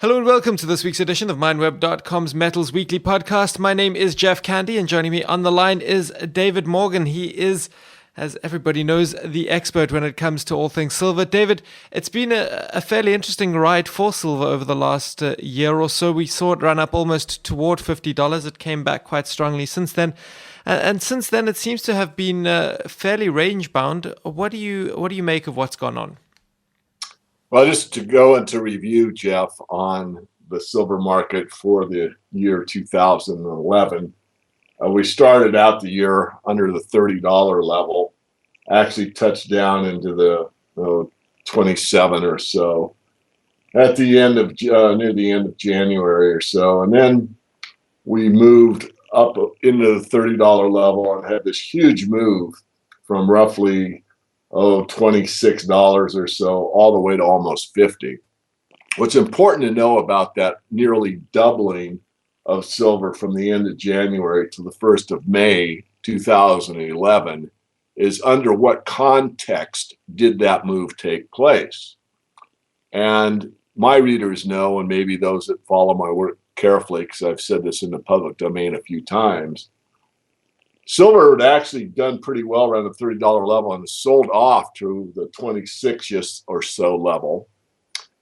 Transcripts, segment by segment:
Hello and welcome to this week's edition of MindWeb.com's Metals Weekly podcast. My name is Jeff Candy, and joining me on the line is David Morgan. He is, as everybody knows, the expert when it comes to all things silver. David, it's been a fairly interesting ride for silver over the last year or so. We saw it run up almost toward $50. It came back quite strongly since then. And since then, it seems to have been fairly range-bound. What do you make of what's gone on? Well, just to go into review, Jeff, on the silver market for the year 2011, we started out the year under the $30 level, actually touched down into the 27 or so at the end of near the end of January or so, and then we moved up into the $30 level and had this huge move from roughly $26 or so, all the way to almost 50. What's important to know about that nearly doubling of silver from the end of January to the 1st of May 2011 is under what context did that move take place? And my readers know, and maybe those that follow my work carefully, because I've said this in the public domain a few times, silver had actually done pretty well around the $30 level and sold off to the 26 or so level.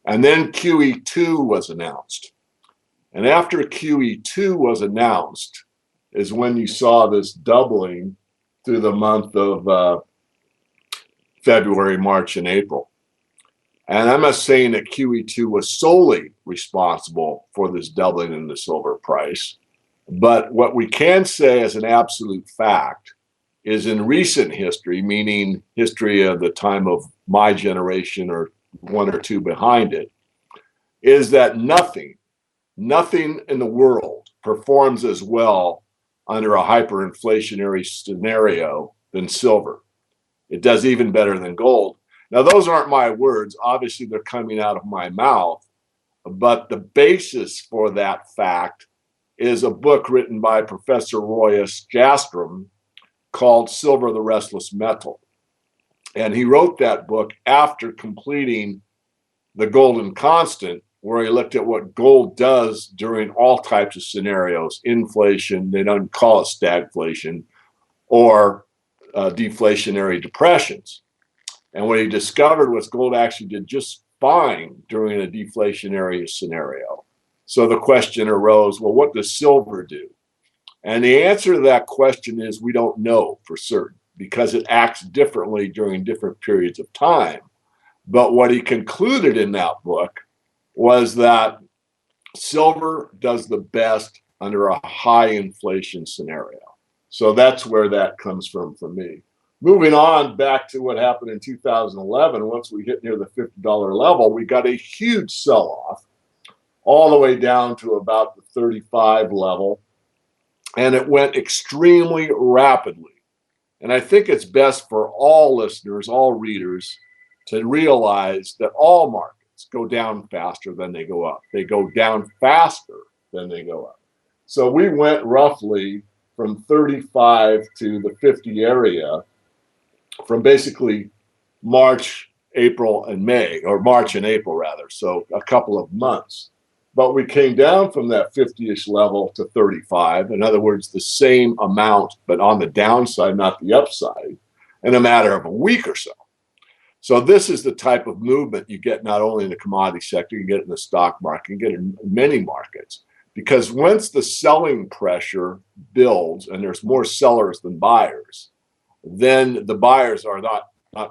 And then QE2 was announced. And after QE2 was announced is when you saw this doubling through the month of February, March, and April. And I'm not saying that QE2 was solely responsible for this doubling in the silver price. But what we can say as an absolute fact is in recent history, meaning history of the time of my generation or one or two behind it, is that nothing in the world performs as well under a hyperinflationary scenario than silver. It does even better than gold. Now, those aren't my words. Obviously, they're coming out of my mouth. But the basis for that fact is a book written by Professor Royus Jastrom called Silver, the Restless Metal. And he wrote that book after completing the golden constant, where he looked at what gold does during all types of scenarios, inflation, they don't call it stagflation, or deflationary depressions. And what he discovered was gold actually did just fine during a deflationary scenario. So the question arose, well, what does silver do? And the answer to that question is we don't know for certain because it acts differently during different periods of time. But what he concluded in that book was that silver does the best under a high inflation scenario. So that's where that comes from for me. Moving on back to what happened in 2011, once we hit near the $50 level, we got a huge sell-off all the way down to about the 35 level. And it went extremely rapidly. And I think it's best for all listeners, all readers, to realize that all markets go down faster than they go up. They go down faster than they go up. So we went roughly from 35 to the 50 area from basically March, April, and May, or March and April rather, so a couple of months. But we came down from that 50-ish level to 35. In other words, the same amount, but on the downside, not the upside, in a matter of a week or so. So this is the type of movement you get not only in the commodity sector, you get it in the stock market, you get it in many markets. Because once the selling pressure builds and there's more sellers than buyers, then the buyers are not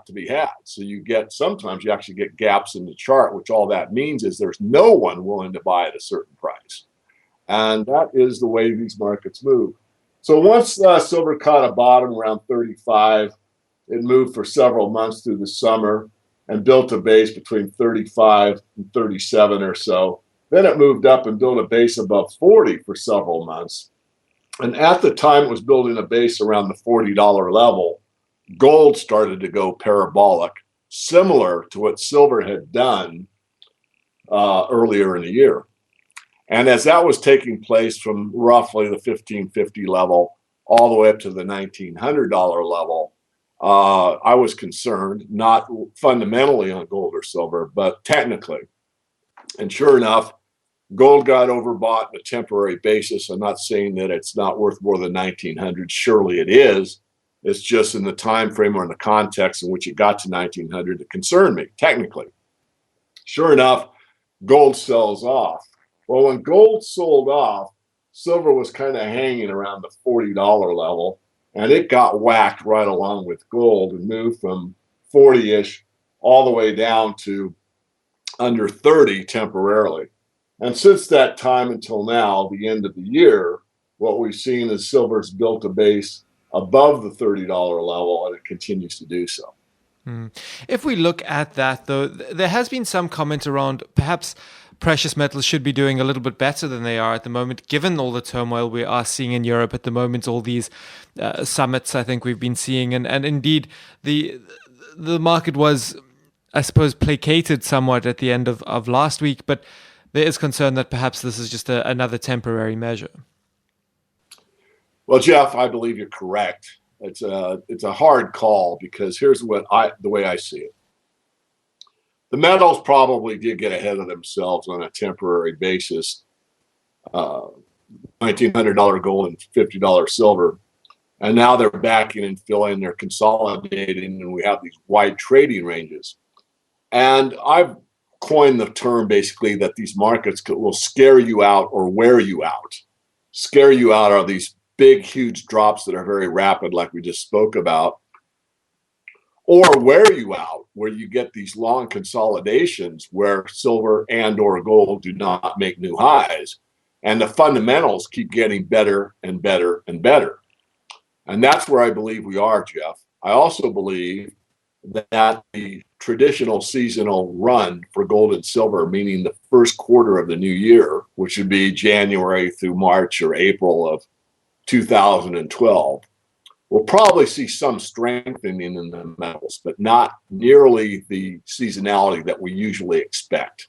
to be had. So sometimes you actually get gaps in the chart, which all that means is there's no one willing to buy at a certain price. And that is the way these markets move. So once silver caught a bottom around 35, it moved for several months through the summer and built a base between 35 and 37 or so. Then it moved up and built a base above 40 for several months. And at the time it was building a base around the $40 level, gold started to go parabolic, similar to what silver had done earlier in the year. And as that was taking place from roughly the 1550 level all the way up to the $1,900 level, I was concerned, not fundamentally on gold or silver, but technically. And sure enough, Gold got overbought on a temporary basis. I'm not saying that it's not worth more than 1900. Surely it is. It's just in the time frame or in the context in which it got to 1900 that concerned me, technically. Sure enough, gold sells off. Well, when gold sold off, silver was kind of hanging around the $40 level, and it got whacked right along with gold and moved from 40-ish all the way down to under 30 temporarily. And since that time until now, the end of the year, what we've seen is silver's built a base above the $30 level, and it continues to do so. If we look at that, though, there has been some comment around perhaps precious metals should be doing a little bit better than they are at the moment, given all the turmoil we are seeing in Europe at the moment, all these summits I think we've been seeing. And indeed, the market was, I suppose, placated somewhat at the end of last week, but there is concern that perhaps this is just another temporary measure. Well, Jeff, I believe you're correct. It's a hard call because here's the way I see it. The metals probably did get ahead of themselves on a temporary basis. $1,900 gold and $50 silver, and now they're backing and filling, they're consolidating, and we have these wide trading ranges. And I've coined the term basically that these markets will scare you out or wear you out. Scare you out are these big, huge drops that are very rapid, like we just spoke about, or wear you out, where you get these long consolidations where silver and or gold do not make new highs. And the fundamentals keep getting better and better and better. And that's where I believe we are, Jeff. I also believe that the traditional seasonal run for gold and silver, meaning the first quarter of the new year, which would be January through March or April of 2012, we'll probably see some strengthening in the metals, but not nearly the seasonality that we usually expect.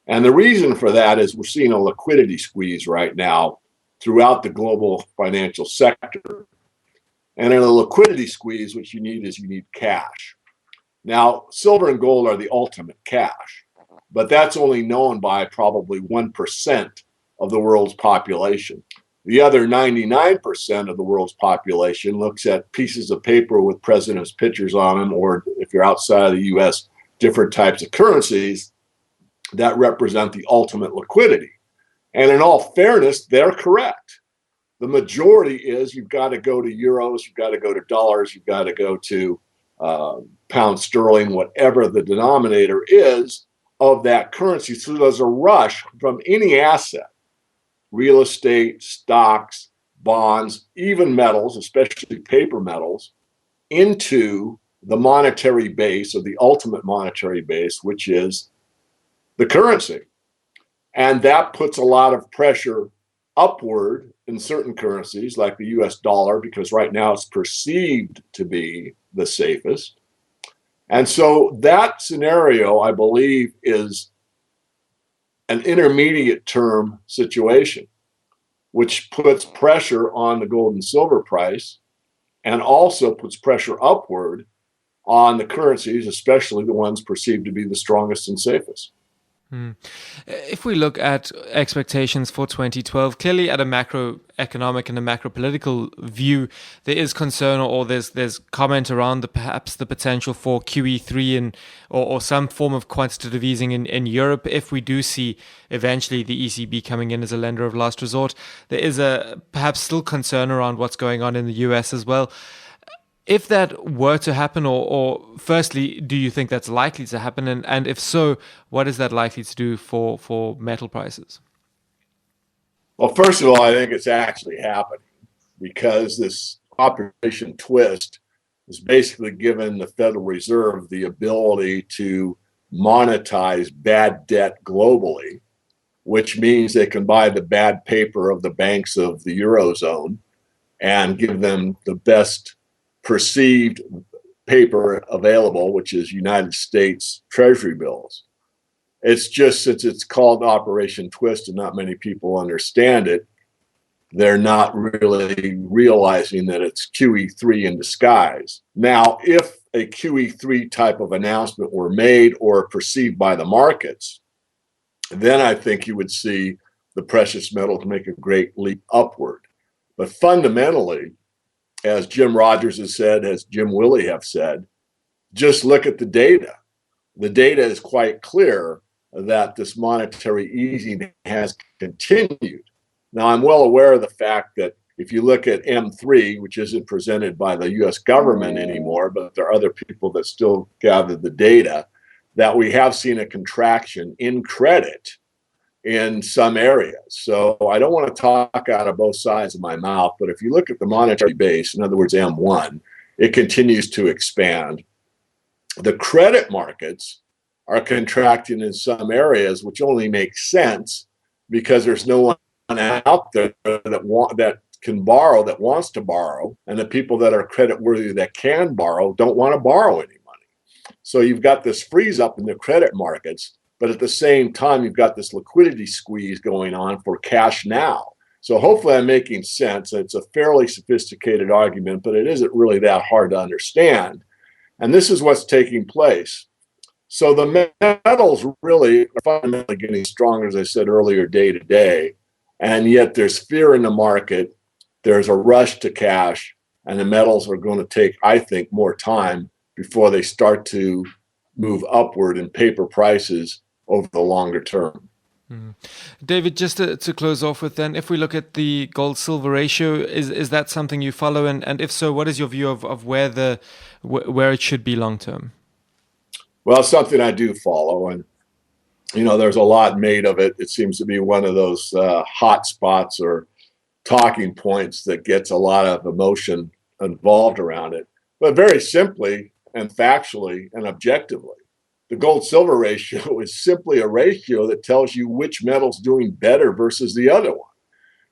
And the reason for that is we're seeing a liquidity squeeze right now throughout the global financial sector. And in a liquidity squeeze, what you need cash. Now, silver and gold are the ultimate cash, but that's only known by probably 1% of the world's population. The other 99% of the world's population looks at pieces of paper with presidents' pictures on them, or if you're outside of the US, different types of currencies that represent the ultimate liquidity. And in all fairness, they're correct. The majority is you've got to go to euros, you've got to go to dollars, you've got to go to pound sterling, whatever the denominator is of that currency. So there's a rush from any asset, real estate, stocks, bonds, even metals, especially paper metals, into the monetary base, or the ultimate monetary base, which is the currency. And that puts a lot of pressure upward in certain currencies like the US dollar, because right now it's perceived to be the safest. And so that scenario, I believe, is an intermediate term situation, which puts pressure on the gold and silver price and also puts pressure upward on the currencies, especially the ones perceived to be the strongest and safest. If we look at expectations for 2012, clearly at a macroeconomic and a macro-political view, there is concern, or there's comment around perhaps the potential for QE3 or some form of quantitative easing in Europe. If we do see eventually the ECB coming in as a lender of last resort, there is a perhaps still concern around what's going on in the US as well. If that were to happen, or firstly, do you think that's likely to happen? And if so, what is that likely to do for metal prices? Well, first of all, I think it's actually happening, because this Operation Twist has basically given the Federal Reserve the ability to monetize bad debt globally, which means they can buy the bad paper of the banks of the Eurozone and give them the best perceived paper available, which is United States Treasury bills. It's just, since it's called Operation Twist and not many people understand it, they're not really realizing that it's QE3 in disguise. Now, if a QE3 type of announcement were made or perceived by the markets, then I think you would see the precious metals make a great leap upward. But fundamentally, as Jim Rogers has said, as Jim Willey have said, just look at the data. The data is quite clear that this monetary easing has continued. Now, I'm well aware of the fact that if you look at M3, which isn't presented by the US government anymore, but there are other people that still gather the data, that we have seen a contraction in credit in some areas. So I don't want to talk out of both sides of my mouth, but if you look at the monetary base, in other words, M1, it continues to expand. The credit markets are contracting in some areas, which only makes sense because there's no one out there that can borrow, that wants to borrow, and the people that are credit worthy that can borrow don't want to borrow any money. So you've got this freeze up in the credit markets, but at the same time, you've got this liquidity squeeze going on for cash now. So hopefully I'm making sense. It's a fairly sophisticated argument, but it isn't really that hard to understand. And this is what's taking place. So the metals really are fundamentally getting stronger, as I said earlier, day to day. And yet there's fear in the market. There's a rush to cash, and the metals are going to take, I think, more time before they start to move upward in paper prices over the longer term. David, just to close off with then, if we look at the gold-silver ratio, is that something you follow? And if so, what is your view of where it should be long-term? Well, it's something I do follow. And, there's a lot made of it. It seems to be one of those hot spots or talking points that gets a lot of emotion involved around it. But very simply and factually and objectively, the gold-silver ratio is simply a ratio that tells you which metal's doing better versus the other one.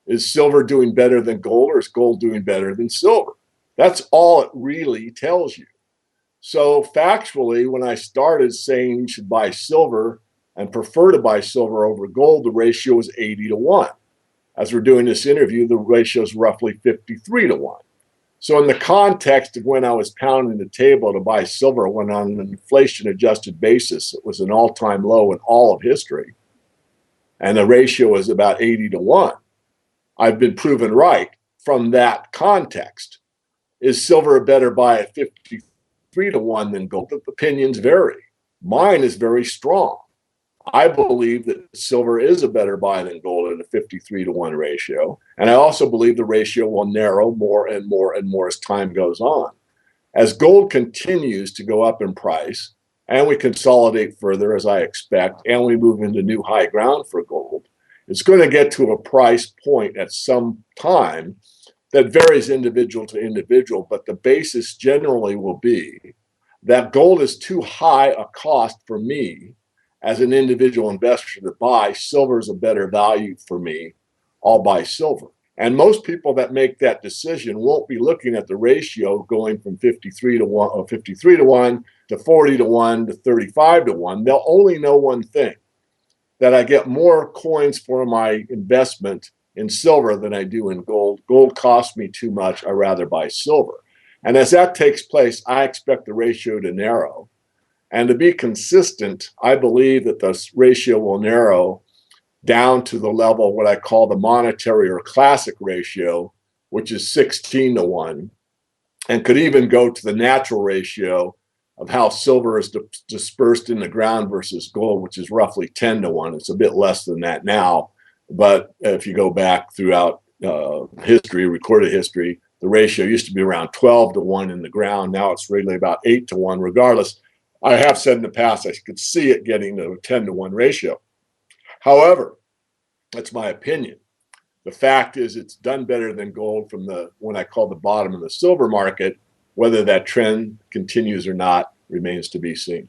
Is silver doing better than gold, or is gold doing better than silver? That's all it really tells you. So factually, when I started saying you should buy silver and prefer to buy silver over gold, the ratio was 80-1. As we're doing this interview, the ratio is roughly 53-1. So in the context of when I was pounding the table to buy silver, when on an inflation-adjusted basis, it was an all-time low in all of history, and the ratio was about 80-1, I've been proven right from that context. Is silver a better buy at 53-1 than gold? The opinions vary. Mine is very strong. I believe that silver is a better buy than gold at a 53-1 ratio. And I also believe the ratio will narrow more and more and more as time goes on. As gold continues to go up in price and we consolidate further, as I expect, and we move into new high ground for gold, it's going to get to a price point at some time that varies individual to individual, but the basis generally will be that gold is too high a cost for me as an individual investor to buy. Silver is a better value for me. I'll buy silver. And most people that make that decision won't be looking at the ratio going from 53-1 or 53-1 to 40-1 to 35-1. They'll only know one thing, that I get more coins for my investment in silver than I do in gold. Gold costs me too much. I'd rather buy silver. And as that takes place, I expect the ratio to narrow. And to be consistent, I believe that this ratio will narrow down to the level of what I call the monetary or classic ratio, which is 16-1, and could even go to the natural ratio of how silver is dispersed in the ground versus gold, which is roughly 10-1. It's a bit less than that now. But if you go back throughout history, recorded history, the ratio used to be around 12-1 in the ground. Now it's really about 8-1. Regardless, I have said in the past, I could see it getting to a 10-1 ratio. However, that's my opinion. The fact is it's done better than gold from when I call the bottom of the silver market. Whether that trend continues or not remains to be seen.